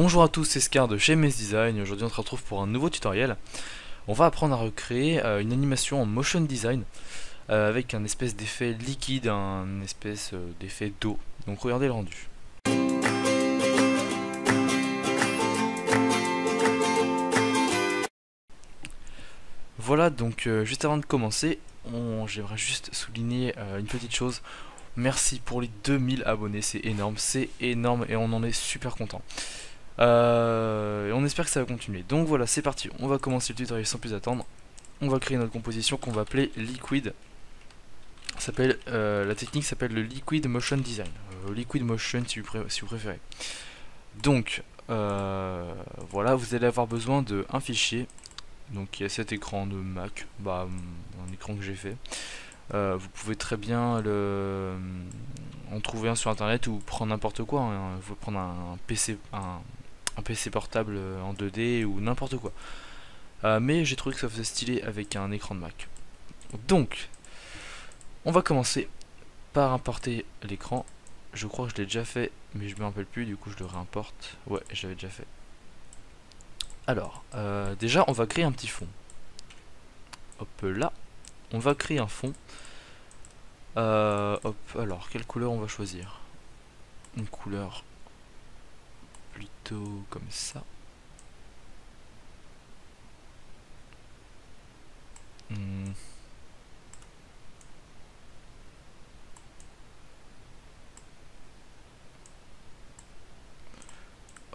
Bonjour à tous, c'est Scar de chez Mes Design et aujourd'hui on se retrouve pour un nouveau tutoriel. On va apprendre à recréer une animation en motion design avec un espèce d'effet liquide, un espèce d'effet d'eau. Donc regardez le rendu. Voilà, donc juste avant de commencer, j'aimerais juste souligner une petite chose. Merci pour les 2000 abonnés, c'est énorme et on en est super content. Et on espère que ça va continuer. Donc voilà, c'est parti, on va commencer le tutoriel sans plus attendre. On va créer notre composition qu'on va appeler Liquid. La technique s'appelle le Liquid Motion Design. Liquid Motion si vous préférez. Donc voilà, vous allez avoir besoin d'un fichier. Donc il y a cet écran de Mac, un écran que j'ai fait. Vous pouvez très bien en trouver un sur internet ou prendre n'importe quoi. Vous pouvez prendre un PC, un PC portable en 2D ou n'importe quoi. Mais j'ai trouvé que ça faisait stylé avec un écran de Mac. Donc, on va commencer par importer l'écran. Je crois que je l'ai déjà fait, mais je me rappelle plus, du coup je le réimporte. Ouais, j'avais déjà fait. Alors, déjà on va créer un petit fond. Hop là, on va créer un fond. Hop, alors quelle couleur on va choisir? Une couleur plutôt comme ça.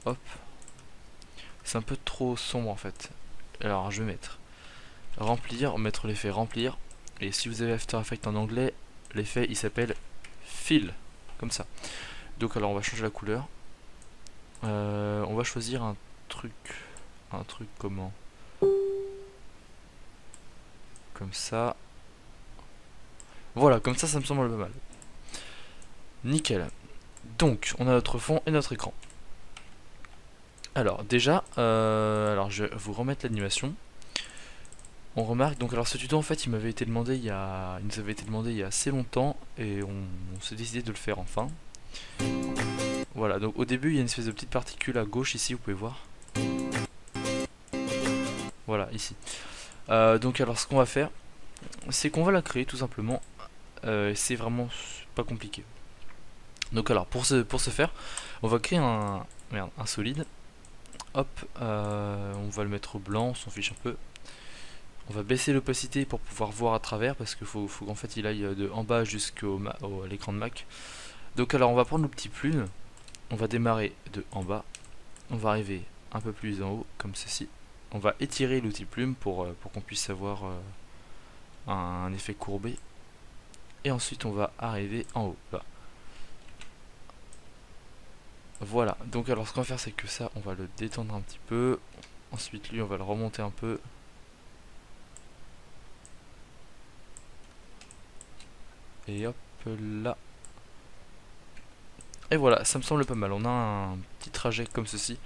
Hop. C'est un peu trop sombre en fait. Alors je vais mettre remplir, mettre l'effet remplir. Et si vous avez After Effects en anglais, l'effet il s'appelle fill. Comme ça. Donc alors on va changer la couleur. On va choisir un truc. Un truc comment? Comme ça. Voilà, comme ça me semble pas mal. Nickel. Donc on a notre fond et notre écran. Alors déjà, je vais vous remettre l'animation. On remarque donc alors ce tuto en fait il nous avait été demandé il y a assez longtemps et on s'est décidé de le faire enfin. Voilà, donc au début il y a une espèce de petite particule à gauche ici, vous pouvez voir. Voilà, ici. Donc alors ce qu'on va faire, c'est qu'on va la créer tout simplement. C'est vraiment pas compliqué. Donc alors pour ce faire, on va créer un solide. Hop, on va le mettre au blanc, on s'en fiche un peu. On va baisser l'opacité pour pouvoir voir à travers parce qu'il faut qu'en fait il aille de en bas jusqu'à l'écran de Mac. Donc alors on va prendre le petit plume, on va démarrer de en bas, on va arriver un peu plus en haut comme ceci. On va étirer l'outil plume pour qu'on puisse avoir un effet courbé. Et ensuite on va arriver en haut là. Voilà, donc alors ce qu'on va faire c'est que ça on va le détendre un petit peu. Ensuite lui on va le remonter un peu. Et hop là. Et voilà, ça me semble pas mal. On a un petit trajet comme ceci.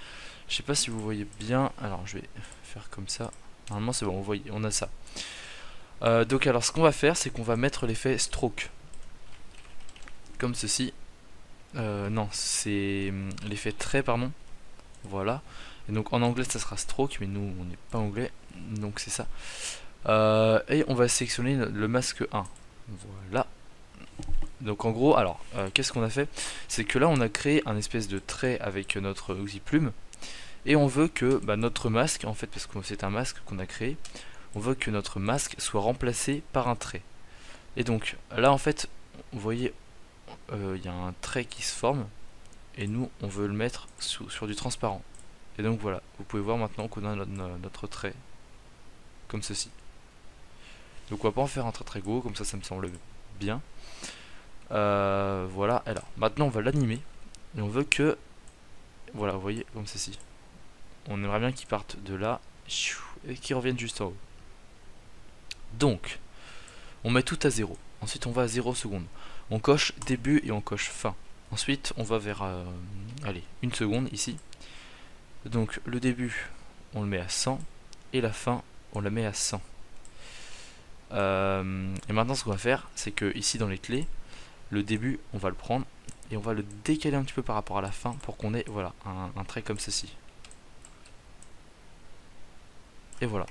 Je sais pas si vous voyez bien. Alors je vais faire comme ça. Normalement c'est bon, vous voyez, on a ça. Donc alors ce qu'on va faire c'est qu'on va mettre l'effet stroke. Comme ceci. Non, c'est l'effet trait, pardon. Voilà. Et donc en anglais ça sera stroke, mais nous on n'est pas anglais. Donc c'est ça. Et on va sélectionner le masque 1. Voilà. Donc en gros, alors, qu'est-ce qu'on a fait? C'est que là on a créé un espèce de trait avec notre outil plume. Et on veut que notre masque, en fait, parce que c'est un masque qu'on a créé, on veut que notre masque soit remplacé par un trait. Et donc là en fait, vous voyez, il y a un trait qui se forme. Et nous on veut le mettre sur du transparent. Et donc voilà, vous pouvez voir maintenant qu'on a notre trait. Comme ceci. Donc on va pas en faire un trait très gros, comme ça me semble bien. Voilà, alors maintenant on va l'animer et on veut que, voilà, vous voyez, comme ceci. On aimerait bien qu'il parte de là et qu'il revienne juste en haut. Donc on met tout à 0. Ensuite on va à 0 secondes. On coche début et on coche fin. Ensuite on va vers allez, 1 seconde ici. Donc le début on le met à 100 et la fin on la met à 100. Et maintenant ce qu'on va faire c'est que ici dans les clés le début, on va le prendre et on va le décaler un petit peu par rapport à la fin pour qu'on ait voilà un trait comme ceci. Et voilà.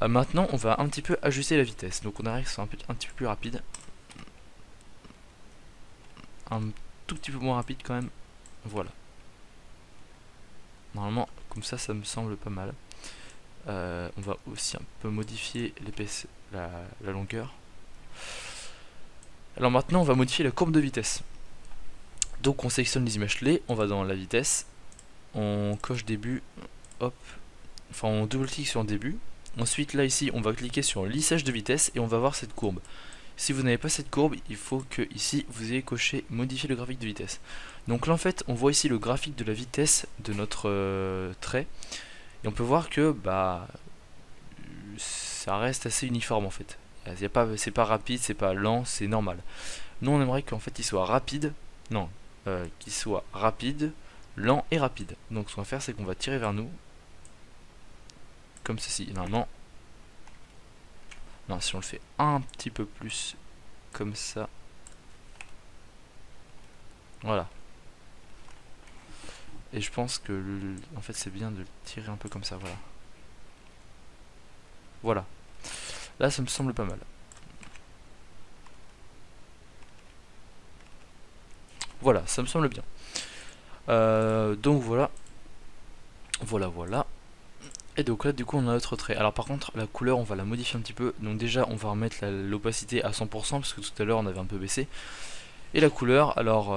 Maintenant, on va un petit peu ajuster la vitesse. Donc on aimerait que ce soit un petit peu plus rapide. Un tout petit peu moins rapide quand même. Voilà. Normalement, comme ça me semble pas mal. On va aussi un peu modifier l'épaisseur, la longueur. Alors maintenant, on va modifier la courbe de vitesse. Donc on sélectionne les images clés, on va dans la vitesse, on coche début, hop, enfin on double-clique sur début. Ensuite là ici, on va cliquer sur lissage de vitesse et on va voir cette courbe. Si vous n'avez pas cette courbe, il faut que ici vous ayez coché modifier le graphique de vitesse. Donc là en fait, on voit ici le graphique de la vitesse de notre trait et on peut voir que bah ça reste assez uniforme en fait. C'est pas rapide, c'est pas lent, c'est normal. Nous on aimerait qu'en fait il soit rapide, non, qu'il soit rapide, lent et rapide. Donc ce qu'on va faire c'est qu'on va tirer vers nous, comme ceci. Normalement, non, si on le fait un petit peu plus, comme ça, voilà. Et je pense que en fait c'est bien de le tirer un peu comme ça, voilà. Voilà. Là ça me semble pas mal. Voilà, ça me semble bien. Donc voilà. Voilà. Et donc là du coup on a notre trait. Alors par contre la couleur on va la modifier un petit peu. Donc déjà on va remettre l'opacité à 100% parce que tout à l'heure on avait un peu baissé. Et la couleur, alors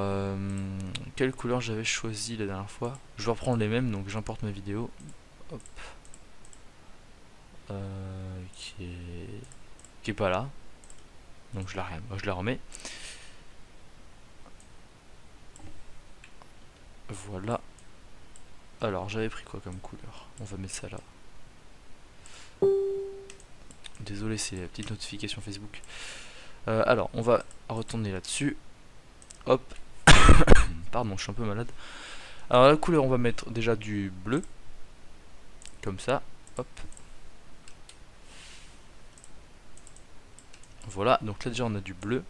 quelle couleur j'avais choisi la dernière fois? Je vais reprendre les mêmes, donc j'importe ma vidéo. Hop. Qui est pas là. Donc je la remets. Voilà. Alors j'avais pris quoi comme couleur? On va mettre ça là. Désolé, c'est la petite notification Facebook. Alors on va retourner là-dessus. Hop. Pardon, je suis un peu malade. Alors la couleur, on va mettre déjà du bleu. Comme ça. Hop. Voilà, donc là déjà on a du bleu.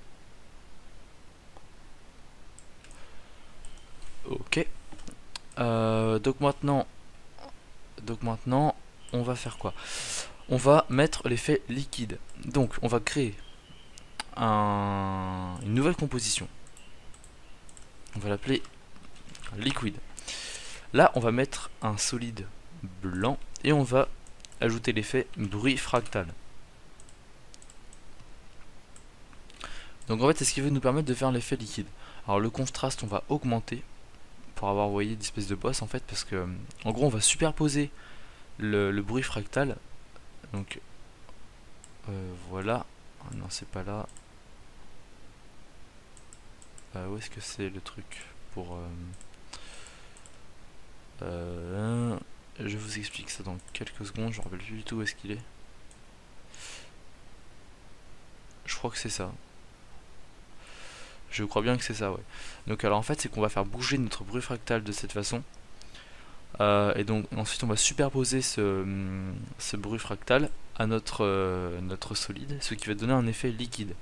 Ok. Donc maintenant, on va faire quoi? On va mettre l'effet liquide. Donc on va créer une nouvelle composition. On va l'appeler liquid. Là on va mettre un solide blanc et on va ajouter l'effet bruit fractal. Donc en fait c'est ce qui va nous permettre de faire l'effet liquide. Alors le contraste on va augmenter pour avoir, vous voyez, des espèces de boss en fait, parce que en gros on va superposer le bruit fractal. Donc voilà. Ah, non c'est pas là. Où est-ce que c'est le truc pour je vous explique ça dans quelques secondes, je ne me rappelle plus du tout où est-ce qu'il est. Je crois que c'est ça. Je crois bien que c'est ça, ouais. Donc alors en fait c'est qu'on va faire bouger notre bruit fractal de cette façon. Et donc ensuite on va superposer ce bruit fractal à notre solide, ce qui va donner un effet liquide.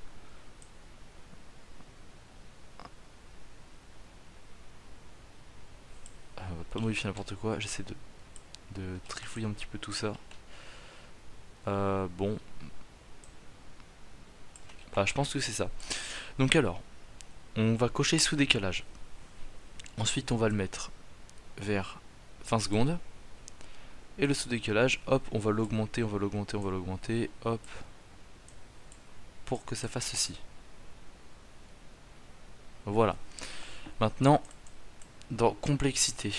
On va pas modifier n'importe quoi, j'essaie de trifouiller un petit peu tout ça. Bon. Bah, je pense que c'est ça. Donc alors, on va cocher sous décalage. Ensuite on va le mettre vers 20 secondes. Et le sous décalage, hop, on va l'augmenter, hop, pour que ça fasse ceci. Voilà. Maintenant, dans complexité.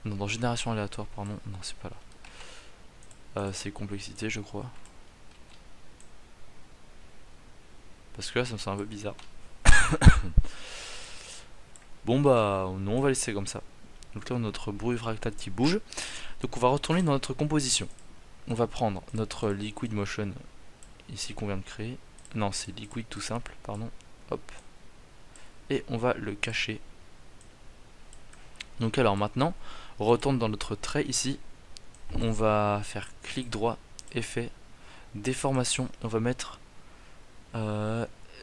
Non, dans génération aléatoire, pardon. Non, c'est pas là. C'est complexité, je crois. Parce que là, ça me semble un peu bizarre. Bon bah, non, on va laisser comme ça. Donc là, on a notre bruit fractal qui bouge. Donc on va retourner dans notre composition. On va prendre notre liquid motion ici qu'on vient de créer. Non, c'est liquid tout simple, pardon. Hop. Et on va le cacher. Donc alors maintenant, on retourne dans notre trait ici. On va faire clic droit, effet, déformation. On va mettre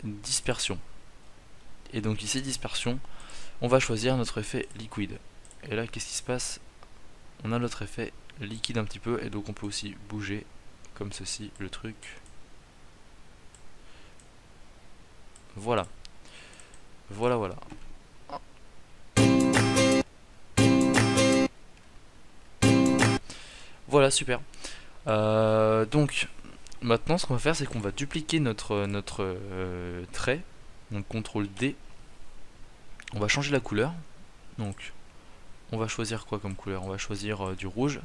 dispersion. Et donc ici dispersion, on va choisir notre effet liquide. Et là qu'est-ce qui se passe? On a notre effet liquide un petit peu, et donc on peut aussi bouger comme ceci le truc. Voilà. Voilà, voilà. Voilà, super. Donc, maintenant, ce qu'on va faire, c'est qu'on va dupliquer notre trait. Donc, CTRL D. On va changer la couleur. Donc, on va choisir quoi comme couleur? On va choisir du rouge.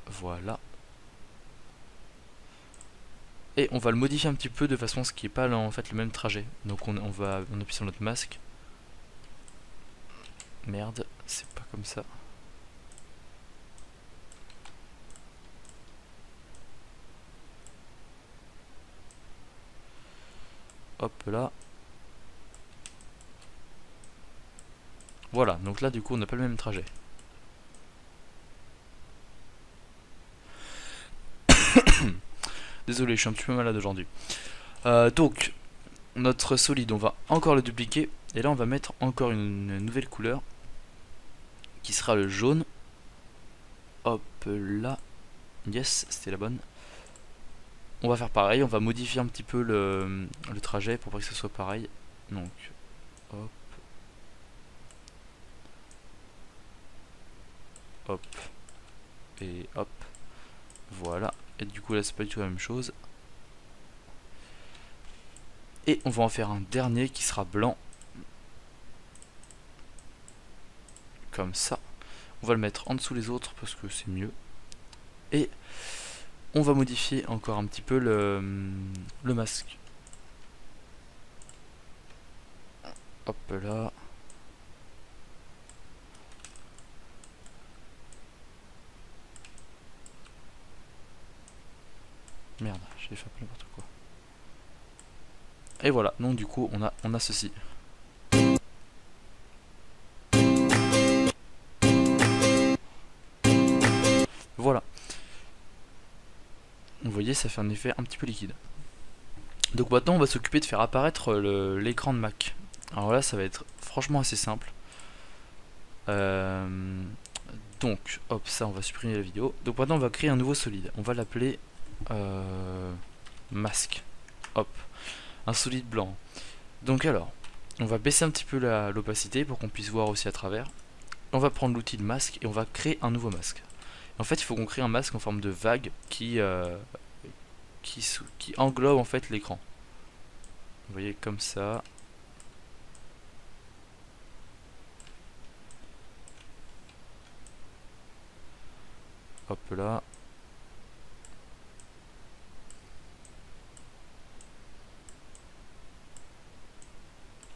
Voilà. Et on va le modifier un petit peu de façon à ce qu'il n'y ait pas en fait le même trajet. Donc, on appuie sur notre masque. Merde, c'est pas comme ça. Hop là. Voilà, donc là du coup on n'a pas le même trajet. Désolé, je suis un petit peu malade aujourd'hui. Donc, notre solide, on va encore le dupliquer. Et là on va mettre encore une nouvelle couleur. Qui sera le jaune. Hop là. Yes, c'était la bonne. On va faire pareil, on va modifier un petit peu le trajet pour pas que ce soit pareil. Donc, hop. Hop. Et hop. Voilà. Et du coup là c'est pas du tout la même chose. Et on va en faire un dernier qui sera blanc. Comme ça. On va le mettre en dessous les autres parce que c'est mieux. Et on va modifier encore un petit peu le masque. Hop là. Merde, j'ai fait n'importe quoi. Et voilà, donc du coup on a ceci. Voilà. Vous voyez, ça fait un effet un petit peu liquide. Donc maintenant on va s'occuper de faire apparaître l'écran de Mac. Alors là ça va être franchement assez simple. Donc hop, ça on va supprimer la vidéo. Donc maintenant on va créer un nouveau solide. On va l'appeler masque. Hop, un solide blanc. Donc alors, on va baisser un petit peu l'opacité pour qu'on puisse voir aussi à travers. On va prendre l'outil de masque et on va créer un nouveau masque. En fait il faut qu'on crée un masque en forme de vague qui englobe en fait l'écran. Vous voyez comme ça. Hop là.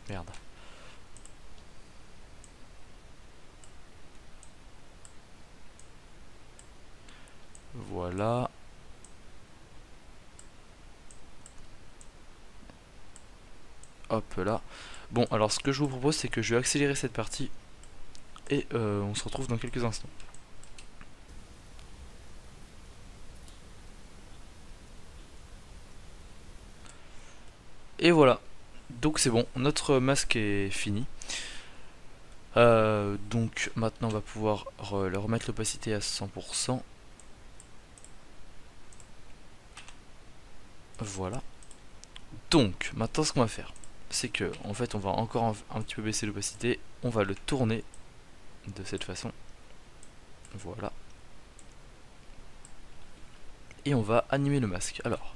Merde. Voilà. Hop là. Bon, alors ce que je vous propose, c'est que je vais accélérer cette partie. Et on se retrouve dans quelques instants. Et voilà. Donc c'est bon, notre masque est fini. Donc maintenant on va pouvoir le remettre l'opacité à 100%. Voilà. Donc maintenant ce qu'on va faire, c'est que en fait on va encore un petit peu baisser l'opacité. On va le tourner de cette façon. Voilà. Et on va animer le masque. Alors,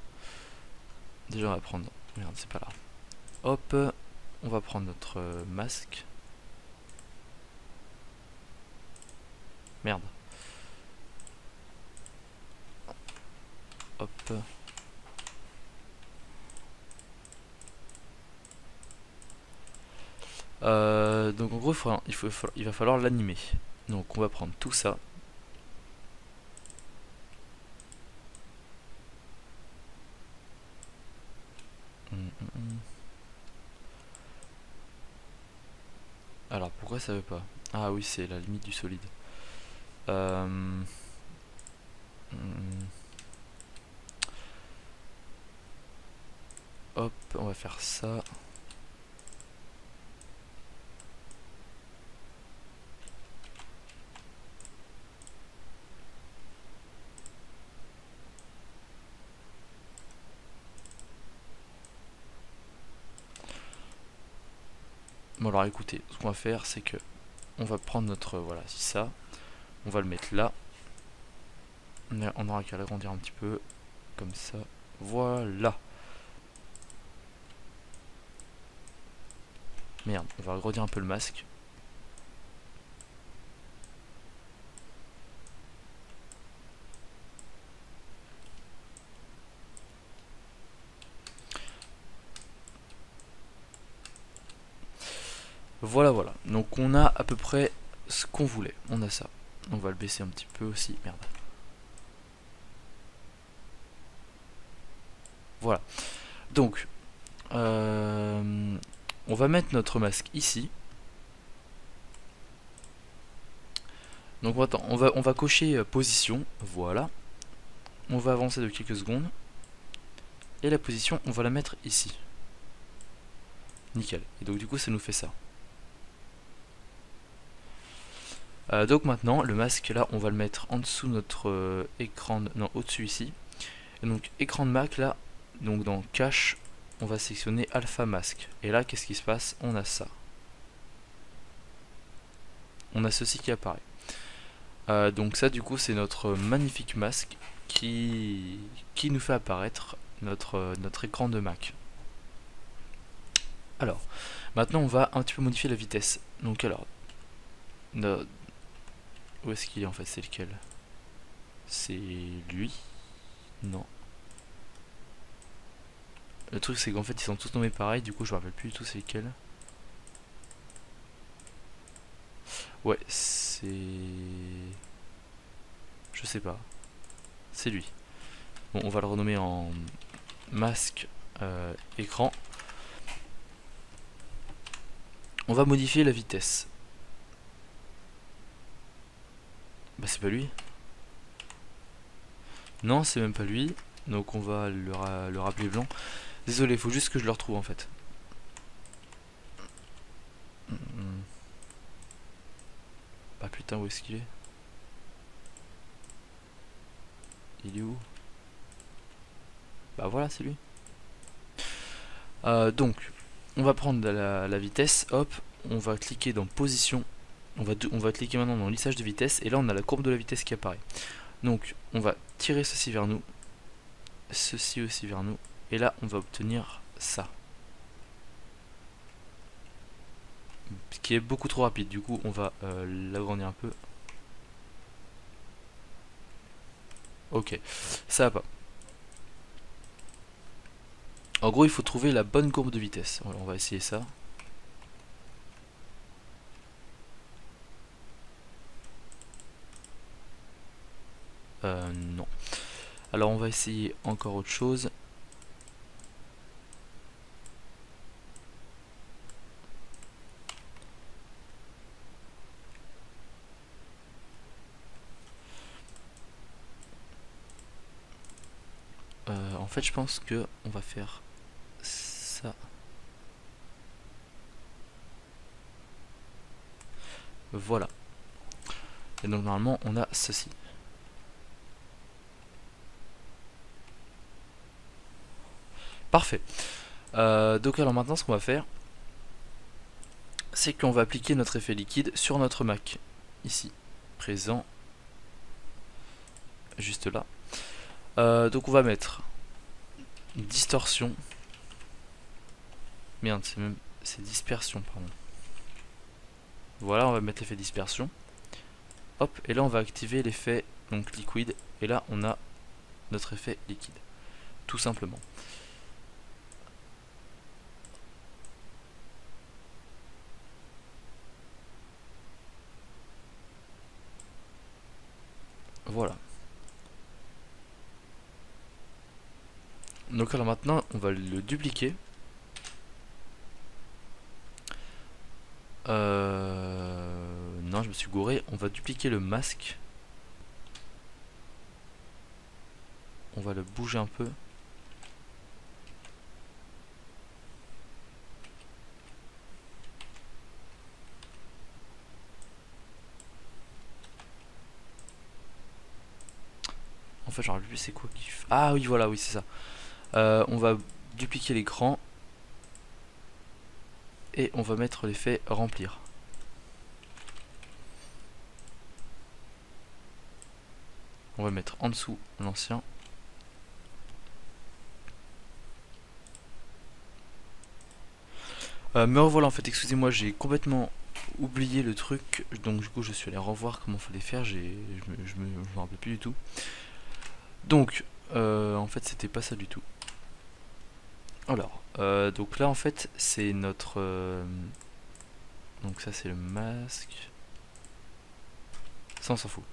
déjà on va prendre... Merde, c'est pas là. Hop, on va prendre notre masque. Merde. Hop. Donc en gros il va falloir l'animer. Donc on va prendre tout ça. Alors pourquoi ça veut pas? Ah oui, c'est la limite du solide. hop, on va faire ça. Bon alors écoutez, ce qu'on va faire c'est que on va prendre notre, voilà, c'est ça, on va le mettre là. On aura qu'à l'agrandir un petit peu, comme ça, voilà. Merde, on va agrandir un peu le masque. Voilà, voilà. Donc on a à peu près ce qu'on voulait. On a ça. On va le baisser un petit peu aussi. Merde. Voilà. Donc, on va mettre notre masque ici. Donc attends, on va cocher position. Voilà. On va avancer de quelques secondes. Et la position, on va la mettre ici. Nickel. Et donc du coup, ça nous fait ça. Donc maintenant, le masque là, on va le mettre en dessous de notre écran, non, au-dessus ici. Et donc écran de Mac là, donc dans cache, on va sélectionner Alpha Mask. Et là, qu'est-ce qui se passe? On a ça. On a ceci qui apparaît. Donc ça, du coup, c'est notre magnifique masque qui nous fait apparaître notre écran de Mac. Alors, maintenant, on va un petit peu modifier la vitesse. Donc alors, où est-ce qu'il est en fait? C'est lequel? C'est lui? Non. Le truc c'est qu'en fait ils sont tous nommés pareil, du coup je me rappelle plus du tout c'est lequel. Ouais, c'est... Je sais pas. C'est lui. Bon, on va le renommer en masque écran. On va modifier la vitesse. Bah c'est pas lui. Non, c'est même pas lui. Donc on va le rappeler blanc. Désolé, faut juste que je le retrouve en fait. Bah putain, où est-ce qu'il est? Il est où? Bah voilà, c'est lui. Donc, on va prendre la vitesse, hop, on va cliquer dans position, on va cliquer maintenant dans lissage de vitesse, et là on a la courbe de la vitesse qui apparaît. Donc, on va tirer ceci vers nous, ceci aussi vers nous, et là on va obtenir ça. Ce qui est beaucoup trop rapide, du coup on va l'agrandir un peu. Ok, ça va pas. En gros, il faut trouver la bonne courbe de vitesse. Voilà, on va essayer ça. Non. Alors, on va essayer encore autre chose. En fait, je pense que on va faire ça. Voilà. Et donc, normalement, on a ceci. Parfait. Donc alors maintenant ce qu'on va faire, c'est qu'on va appliquer notre effet liquide sur notre Mac. Ici, présent, juste là. Donc on va mettre distorsion. Merde, c'est dispersion, pardon. Voilà, on va mettre l'effet dispersion. Hop, et là on va activer l'effet donc liquide. Et là on a notre effet liquide. Tout simplement. Voilà. Donc alors maintenant on va le dupliquer. Non, je me suis gouré. On va dupliquer le masque. On va le bouger un peu. fait j'en rappelle plus c'est quoi qui... Ah oui voilà, oui c'est ça. On va dupliquer l'écran. Et on va mettre l'effet remplir. On va mettre en dessous l'ancien. Me revoilà en fait, excusez-moi, j'ai complètement oublié le truc. Donc du coup je suis allé revoir comment fallait faire, je me rappelle plus du tout. Donc en fait c'était pas ça du tout. Alors, donc là en fait c'est notre... donc ça c'est le masque. Ça on s'en fout.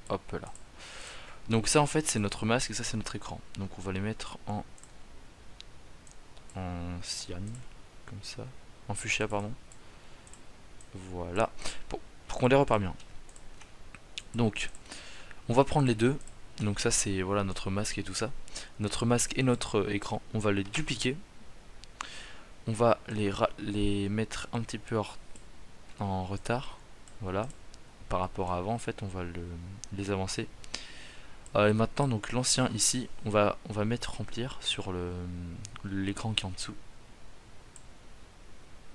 Hop là. Donc ça en fait c'est notre masque et ça c'est notre écran. Donc on va les mettre en cyan, comme ça. En fuchsia pardon. Voilà. Pour qu'on les repère bien. Donc on va prendre les deux. Donc ça c'est voilà notre masque et tout ça. Notre masque et notre écran. On va les dupliquer. On va les mettre un petit peu en retard. Voilà. Par rapport à avant en fait on va les avancer. Et maintenant donc l'ancien ici on va mettre remplir sur l'écran qui est en dessous.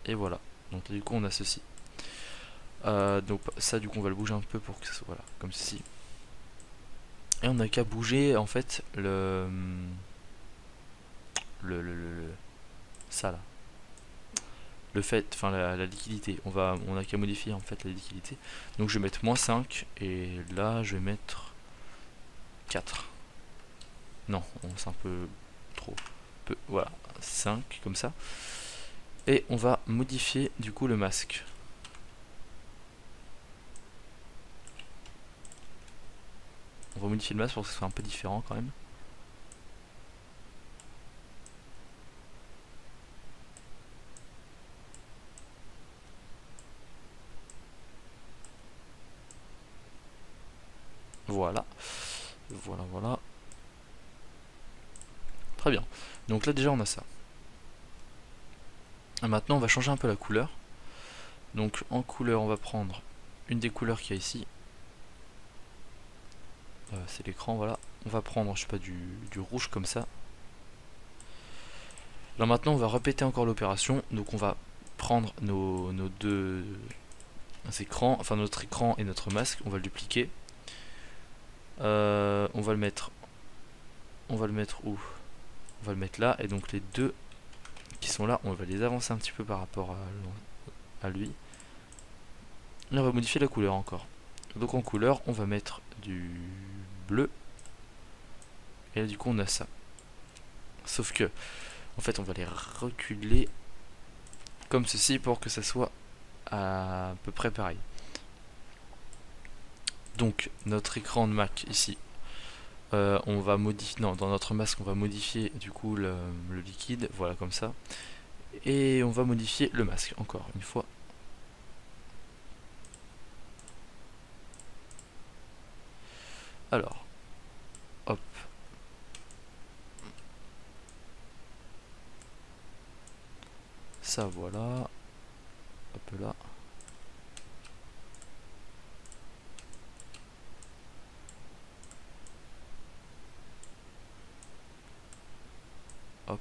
Et voilà. Donc du coup on a ceci. Donc ça du coup on va le bouger un peu pour que ça soit voilà, comme ceci. Et on n'a qu'à bouger en fait ça là. Le fait, enfin la liquidité. On a qu'à modifier en fait la liquidité. Donc je vais mettre -5 et là je vais mettre 4. Non, c'est un peu trop. Voilà, 5 comme ça. Et on va modifier du coup le masque. On va modifier le masque pour que ce soit un peu différent quand même. Voilà. Voilà. Très bien. Donc là déjà on a ça. Et maintenant on va changer un peu la couleur. Donc en couleur on va prendre une des couleurs qu'il y a ici. C'est l'écran, voilà. On va prendre, je sais pas, du rouge comme ça. Là maintenant on va répéter encore l'opération. Donc on va prendre nos deux écrans, enfin notre écran et notre masque, on va le dupliquer. On va le mettre où? On va le mettre là, et donc les deux qui sont là, on va les avancer un petit peu par rapport à lui. Et on va modifier la couleur encore. Donc en couleur, on va mettre du bleu. Et là du coup on a ça. Sauf que, en fait on va les reculer comme ceci pour que ça soit à peu près pareil. Donc notre écran de Mac ici, on va modifier, non, dans notre masque on va modifier du coup le liquide, voilà comme ça. Et on va modifier le masque encore une fois. Alors, hop. Ça voilà. Hop là. Hop.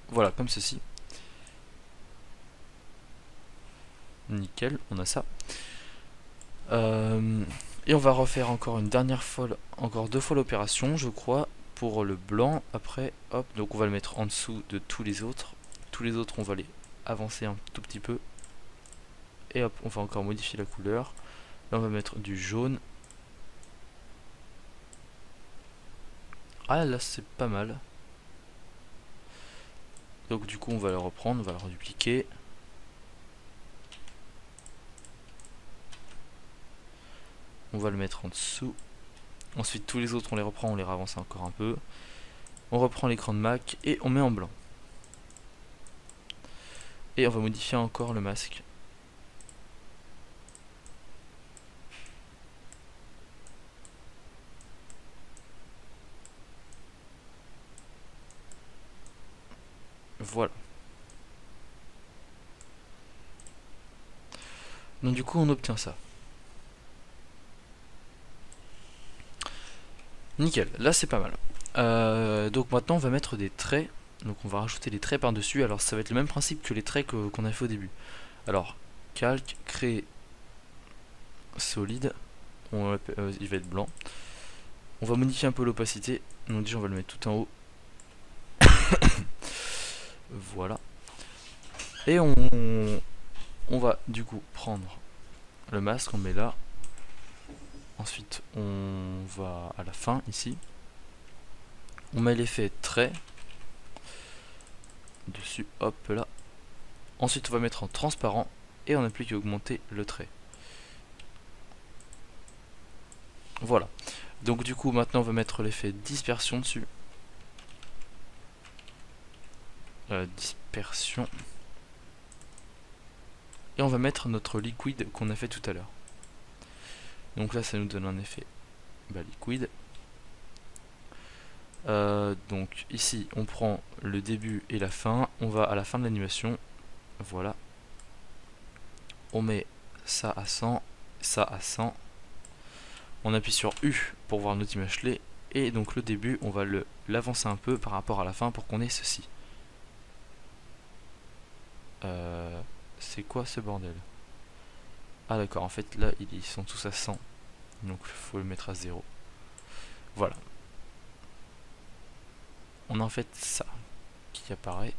Voilà, comme ceci. Nickel, on a ça. Et on va refaire encore une dernière fois, encore 2 fois l'opération, je crois, pour le blanc. Après, hop, donc on va le mettre en dessous de tous les autres. Tous les autres, on va les avancer un tout petit peu. Et hop, on va encore modifier la couleur. Là, on va mettre du jaune. Ah, là, c'est pas mal. Donc, du coup, on va le reprendre, on va le redupliquer. On va le mettre en dessous. Ensuite, tous les autres, on les reprend, on les avance encore un peu. On reprend l'écran de Mac et on met en blanc. Et on va modifier encore le masque. Donc du coup on obtient ça. Nickel, là c'est pas mal. Donc maintenant on va mettre des traits. Donc on va rajouter des traits par dessus. Alors ça va être le même principe que les traits qu'on a fait au début. Alors calque, créer solide, il va être blanc. On va modifier un peu l'opacité. Donc déjà on va le mettre tout en haut. Voilà. Et on va du coup prendre le masque, on met là. Ensuite on va à la fin ici. On met l'effet trait dessus, hop là. Ensuite on va mettre en transparent et on n'a plus qu'à augmenter le trait. Voilà. Donc du coup maintenant on va mettre l'effet dispersion dessus. Dispersion. Et on va mettre notre liquide qu'on a fait tout à l'heure. Donc là ça nous donne un effet liquide. Donc ici on prend le début et la fin. On va à la fin de l'animation. Voilà. On met ça à 100, ça à 100. On appuie sur U pour voir notre image clé. Et donc le début on va l'avancer un peu par rapport à la fin pour qu'on ait ceci. C'est quoi ce bordel? Ah d'accord, en fait là ils sont tous à 100. Donc il faut le mettre à 0. Voilà. On a en fait ça qui apparaît.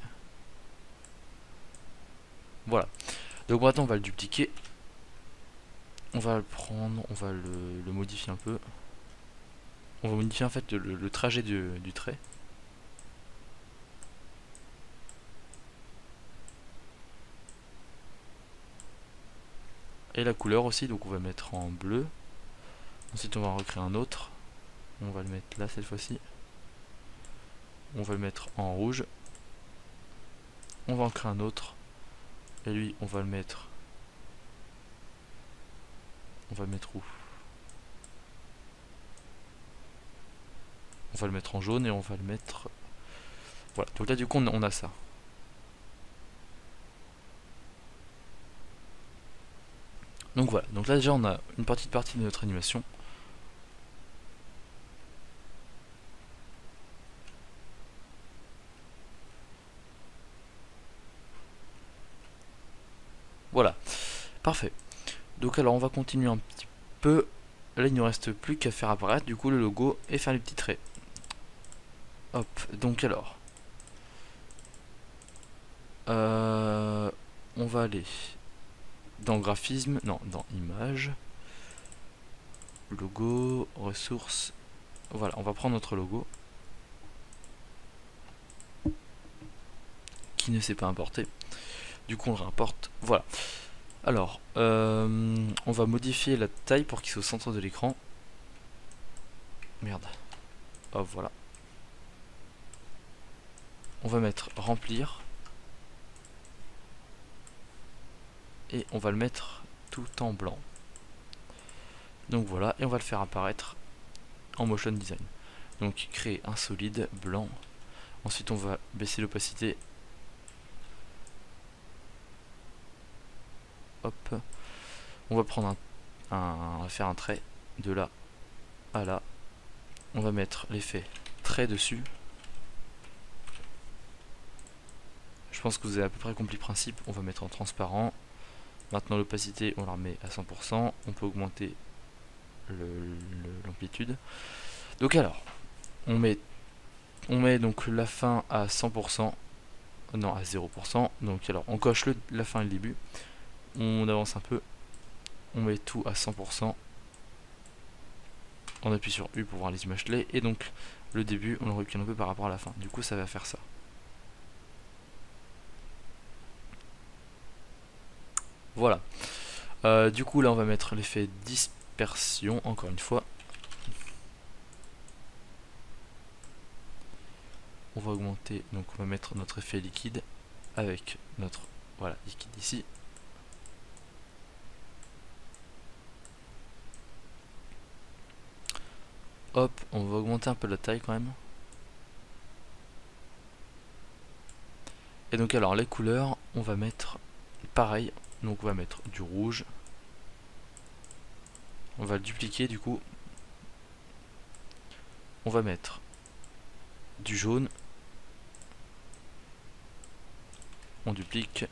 Voilà. Donc maintenant on va le dupliquer. On va le prendre, on va le modifier un peu. On va modifier en fait le trajet du trait. Et la couleur aussi, donc on va mettre en bleu. Ensuite on va en recréer un autre. On va le mettre là cette fois-ci. On va le mettre en rouge. On va en créer un autre. Et lui on va le mettre. On va le mettre où? On va le mettre en jaune et on va le mettre... Voilà, donc là du coup on a ça. Donc voilà, donc là déjà on a une petite partie de notre animation. Voilà, parfait. Donc alors on va continuer un petit peu. Là il ne nous reste plus qu'à faire apparaître du coup le logo et faire les petits traits. Hop, donc alors. On va aller dans graphisme, non, dans image, logo, ressources. Voilà, on va prendre notre logo qui ne s'est pas importé. Du coup on le réimporte. Voilà. Alors, on va modifier la taille pour qu'il soit au centre de l'écran. Merde. Hop, voilà. On va mettre remplir. Et on va le mettre tout en blanc. Donc voilà, et on va le faire apparaître en motion design. Donc créer un solide blanc. Ensuite on va baisser l'opacité. Hop. On va prendre on va faire un trait de là à là. On va mettre l'effet trait dessus. Je pense que vous avez à peu près compris le principe. On va mettre en transparent. Maintenant l'opacité on la remet à 100%. On peut augmenter l'amplitude. Donc alors, on met donc la fin à 100%. Non, à 0%. Donc alors, on coche la fin et le début. On avance un peu. On met tout à 100%. On appuie sur U pour voir les images clés. Et donc, le début, on le recule un peu par rapport à la fin. Du coup, ça va faire ça. Voilà. Du coup, là, on va mettre l'effet dispersion, encore une fois. On va augmenter, donc on va mettre notre effet liquide avec notre, voilà, liquide ici. Hop, on va augmenter un peu la taille quand même. Et donc alors les couleurs, on va mettre pareil, donc on va mettre du rouge, On va le dupliquer du coup. On va mettre du jaune. On duplique.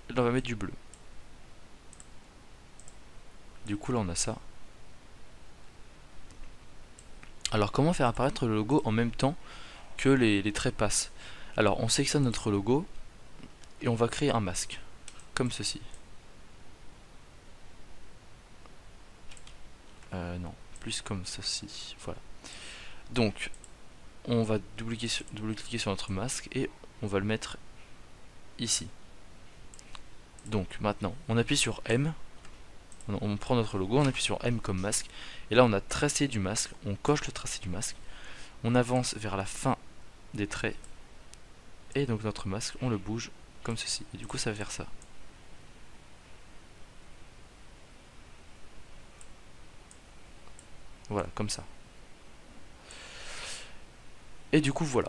Et là on va mettre du bleu. Du coup là on a ça. Alors comment faire apparaître le logo en même temps que les traits passent? Alors on sélectionne notre logo et on va créer un masque. Comme ceci. Non, plus comme ceci. Voilà. Donc on va double-cliquer sur notre masque et on va le mettre ici. Donc maintenant on appuie sur M. On prend notre logo, on appuie sur M comme masque, et là on a tracé du masque, on coche le tracé du masque, on avance vers la fin des traits, et donc notre masque, on le bouge comme ceci, et du coup ça va faire ça. Voilà, comme ça. Et du coup voilà.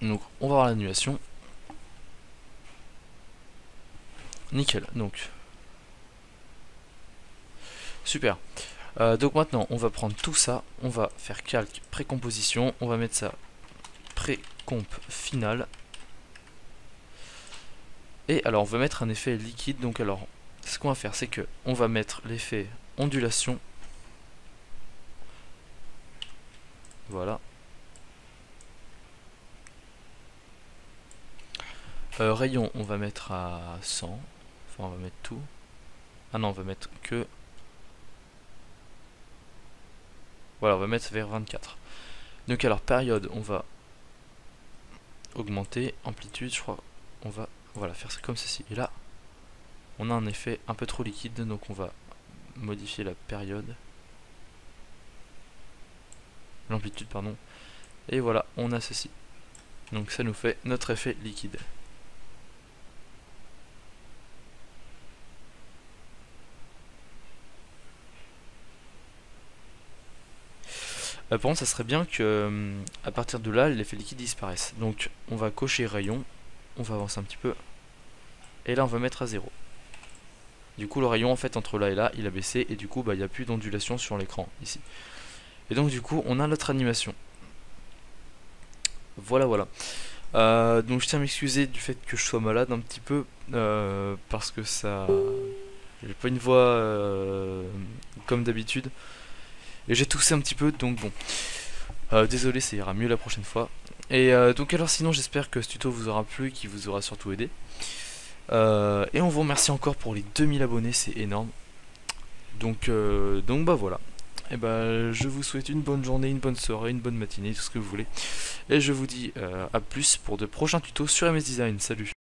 Donc on va voir l'annulation. Nickel, donc. Super. Donc maintenant on va prendre tout ça, on va faire calque précomposition, on va mettre ça précomp final. Et alors on va mettre un effet liquide, donc alors ce qu'on va faire c'est que on va mettre l'effet ondulation. Voilà. Rayon on va mettre à 100, enfin on va mettre tout. Ah non on va mettre que... Voilà, on va mettre vers 24. Donc alors période, on va augmenter, amplitude, je crois, on va voilà faire ça comme ceci. Et là, on a un effet un peu trop liquide, donc on va modifier la période, l'amplitude pardon. Et voilà, on a ceci. Donc ça nous fait notre effet liquide. Par contre, ça serait bien que à partir de là, l'effet liquide disparaisse. Donc, on va cocher rayon, on va avancer un petit peu, et là, on va mettre à 0. Du coup, le rayon, en fait, entre là et là, il a baissé, et du coup, bah, il n'y a plus d'ondulation sur l'écran, ici. Et donc, du coup, on a notre animation. Voilà, voilà. Donc, je tiens à m'excuser du fait que je sois malade un petit peu, parce que ça... J'ai pas une voix comme d'habitude. Et j'ai toussé un petit peu, donc bon. Désolé, ça ira mieux la prochaine fois. Et donc alors sinon j'espère que ce tuto vous aura plu, qui vous aura surtout aidé. Et on vous remercie encore pour les 2000 abonnés, c'est énorme. Donc bah voilà. Et bah je vous souhaite une bonne journée, une bonne soirée, une bonne matinée, tout ce que vous voulez. Et je vous dis à plus pour de prochains tutos sur MS Design. Salut!